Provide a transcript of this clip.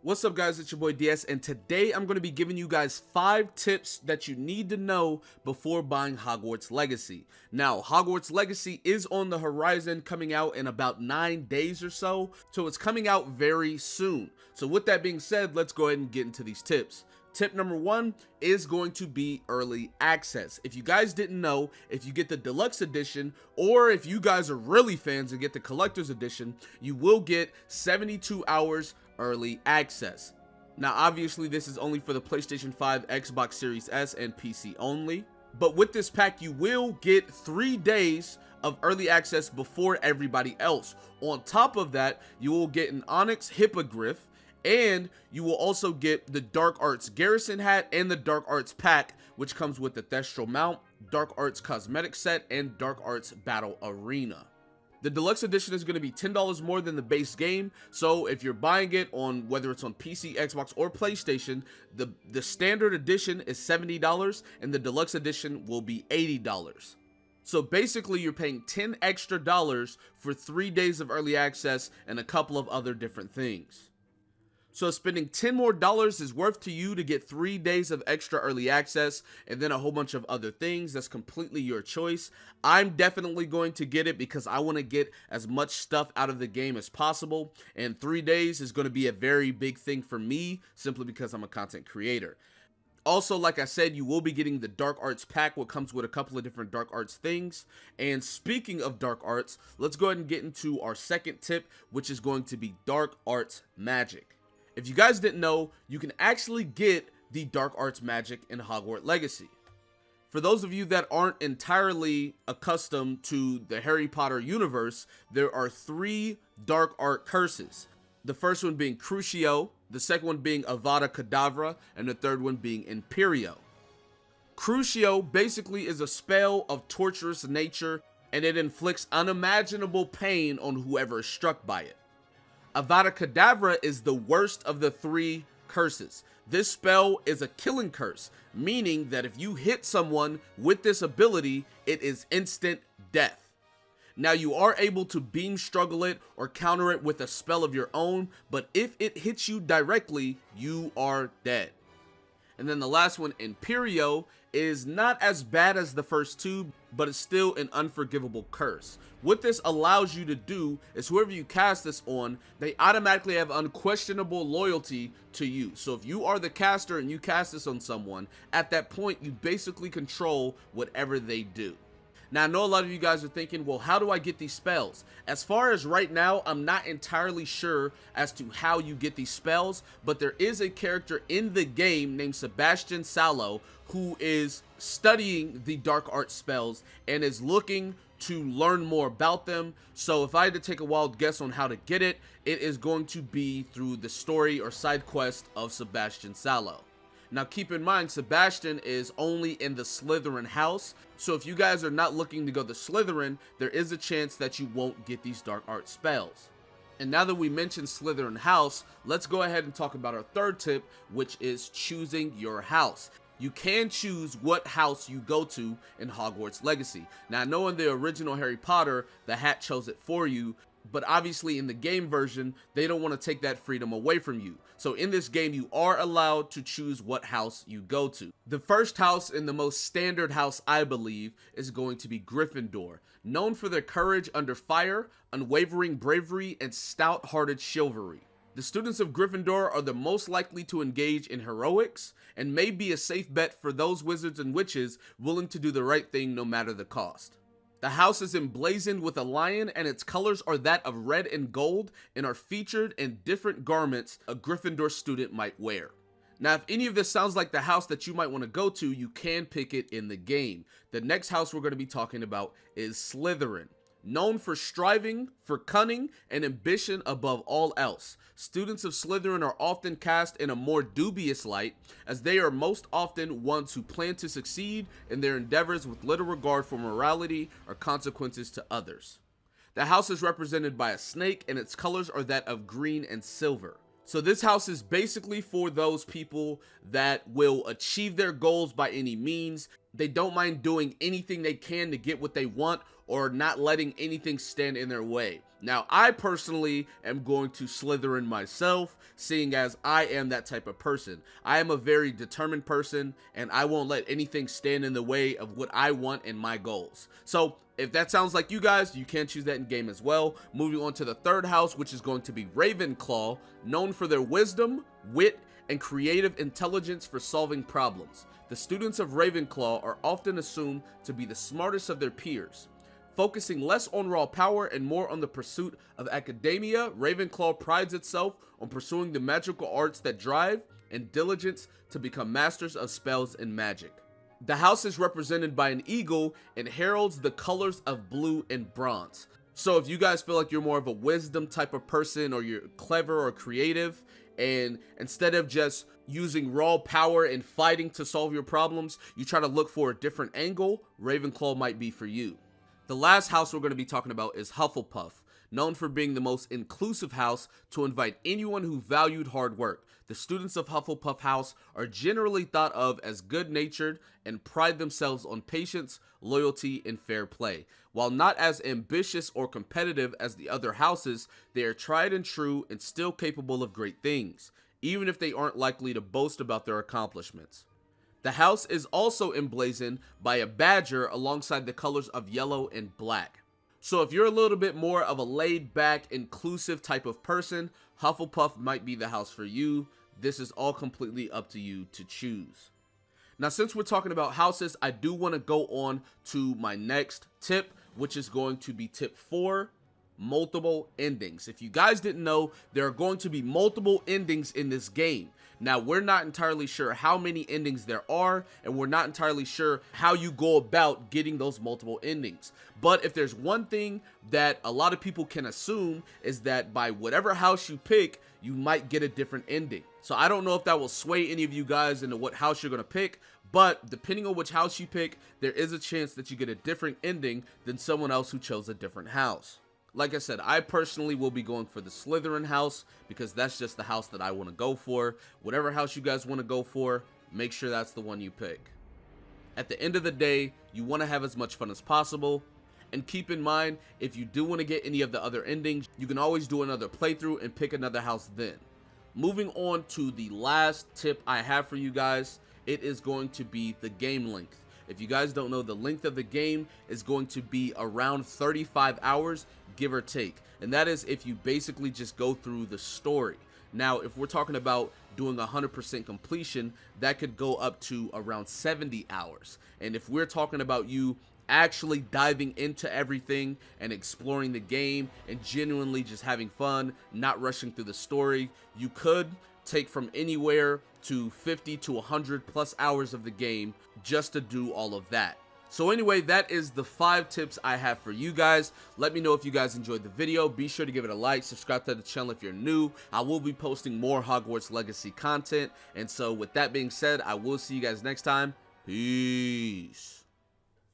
What's up guys, it's your boy DS, and today I'm going to be giving you guys 5 tips that you need to know before buying Hogwarts Legacy. Now, Hogwarts Legacy is on the horizon, coming out in about 9 days or so it's coming out very soon. So with that being said, let's go ahead and get into these tips. Tip number 1 is going to be early access. If you guys didn't know, if you get the deluxe edition, or if you guys are really fans and get the collector's edition, you will get 72 hours early access. Now obviously this is only for the PlayStation 5, Xbox Series S, and PC only, but with this pack you will get 3 days of early access before everybody else. On top of that, you will get an Onyx Hippogriff, and you will also get the Dark Arts Garrison hat and the Dark Arts pack, which comes with the Thestral mount, Dark Arts cosmetic set, and Dark Arts battle arena. The deluxe edition is going to be $10 more than the base game, so if you're buying it on whether it's on PC, Xbox, or PlayStation, the standard edition is $70 and the deluxe edition will be $80. So basically you're paying $10 extra for 3 days of early access and a couple of other different things. So spending $10 more is worth to you to get 3 days of extra early access and then a whole bunch of other things. That's completely your choice. I'm definitely going to get it because I want to get as much stuff out of the game as possible, and 3 days is going to be a very big thing for me simply because I'm a content creator. Also, like I said, you will be getting the Dark Arts pack, which comes with a couple of different Dark Arts things. And speaking of Dark Arts, let's go ahead and get into our second tip, which is going to be Dark Arts Magic. If you guys didn't know, you can actually get the Dark Arts Magic in Hogwarts Legacy. For those of you that aren't entirely accustomed to the Harry Potter universe, there are 3 Dark Art curses. The first one being Crucio, the second one being Avada Kedavra, and the third one being Imperio. Crucio basically is a spell of torturous nature, and it inflicts unimaginable pain on whoever is struck by it. Avada Kedavra is the worst of the 3 curses. This spell is a killing curse, meaning that if you hit someone with this ability, it is instant death. Now you are able to beam struggle it or counter it with a spell of your own, but if it hits you directly, you are dead. And then the last one, Imperio, is not as bad as the first 2, but it's still an unforgivable curse. What this allows you to do is whoever you cast this on, they automatically have unquestionable loyalty to you. So if you are the caster and you cast this on someone, at that point you basically control whatever they do. Now I know a lot of you guys are thinking, well, how do I get these spells? As far as right now, I'm not entirely sure as to how you get these spells, but there is a character in the game named Sebastian Sallow who is studying the Dark Arts spells and is looking to learn more about them. So if I had to take a wild guess on how to get it, it is going to be through the story or side quest of Sebastian Sallow. Now keep in mind, Sebastian is only in the Slytherin house, so if you guys are not looking to go to Slytherin, there is a chance that you won't get these Dark Arts spells. And now that we mentioned Slytherin house, let's go ahead and talk about our third tip, which is choosing your house. You can choose what house you go to in Hogwarts Legacy. Now I know in the original Harry Potter, the hat chose it for you, but obviously in the game version, they don't want to take that freedom away from you. So in this game, you are allowed to choose what house you go to. The first house and the most standard house, I believe, is going to be Gryffindor, known for their courage under fire, unwavering bravery, and stout-hearted chivalry. The students of Gryffindor are the most likely to engage in heroics and may be a safe bet for those wizards and witches willing to do the right thing no matter the cost. The house is emblazoned with a lion, and its colors are that of red and gold and are featured in different garments a Gryffindor student might wear. Now, if any of this sounds like the house that you might want to go to, you can pick it in the game. The next house we're going to be talking about is Slytherin. Known for striving, for cunning, and ambition above all else, students of Slytherin are often cast in a more dubious light, as they are most often ones who plan to succeed in their endeavors with little regard for morality or consequences to others. The house is represented by a snake, and its colors are that of green and silver. So this house is basically for those people that will achieve their goals by any means. They don't mind doing anything they can to get what they want, or not letting anything stand in their way. Now, I personally am going to Slytherin myself, seeing as I am that type of person. I am a very determined person, and I won't let anything stand in the way of what I want and my goals. So, if that sounds like you guys, you can choose that in game as well. Moving on to the third house, which is going to be Ravenclaw, known for their wisdom, wit, and creative intelligence for solving problems. The students of Ravenclaw are often assumed to be the smartest of their peers. Focusing less on raw power and more on the pursuit of academia, Ravenclaw prides itself on pursuing the magical arts that drive and diligence to become masters of spells and magic. The house is represented by an eagle and heralds the colors of blue and bronze. So if you guys feel like you're more of a wisdom type of person, or you're clever or creative, and instead of just using raw power and fighting to solve your problems, you try to look for a different angle, Ravenclaw might be for you. The last house we're going to be talking about is Hufflepuff, known for being the most inclusive house to invite anyone who valued hard work. The students of Hufflepuff House are generally thought of as good-natured and pride themselves on patience, loyalty, and fair play. While not as ambitious or competitive as the other houses, they are tried and true and still capable of great things, even if they aren't likely to boast about their accomplishments. The house is also emblazoned by a badger alongside the colors of yellow and black. So if you're a little bit more of a laid-back, inclusive type of person, Hufflepuff might be the house for you. This is all completely up to you to choose. Now, since we're talking about houses, I do want to go on to my next tip, which is going to be tip 4, multiple endings. If you guys didn't know, there are going to be multiple endings in this game. Now, we're not entirely sure how many endings there are, and we're not entirely sure how you go about getting those multiple endings. But if there's one thing that a lot of people can assume, is that by whatever house you pick, you might get a different ending. So I don't know if that will sway any of you guys into what house you're going to pick, but depending on which house you pick, there is a chance that you get a different ending than someone else who chose a different house. Like I said, I personally will be going for the Slytherin house because that's just the house that I want to go for. Whatever house you guys want to go for, make sure that's the one you pick. At the end of the day, you want to have as much fun as possible. And keep in mind, if you do want to get any of the other endings, you can always do another playthrough and pick another house then. Moving on to the last tip I have for you guys, it is going to be the game length. If you guys don't know, the length of the game is going to be around 35 hours, give or take. And that is if you basically just go through the story. Now, if we're talking about doing 100% completion, that could go up to around 70 hours. And if we're talking about you actually diving into everything and exploring the game and genuinely just having fun, not rushing through the story, you could take from anywhere to 50 to 100 plus hours of the game just to do all of that. So anyway, that is the 5 tips I have for you guys. Let me know if you guys enjoyed the video. Be sure to give it a like, subscribe to the channel if you're new. I will be posting more Hogwarts Legacy content. And so with that being said, I will see you guys next time. Peace.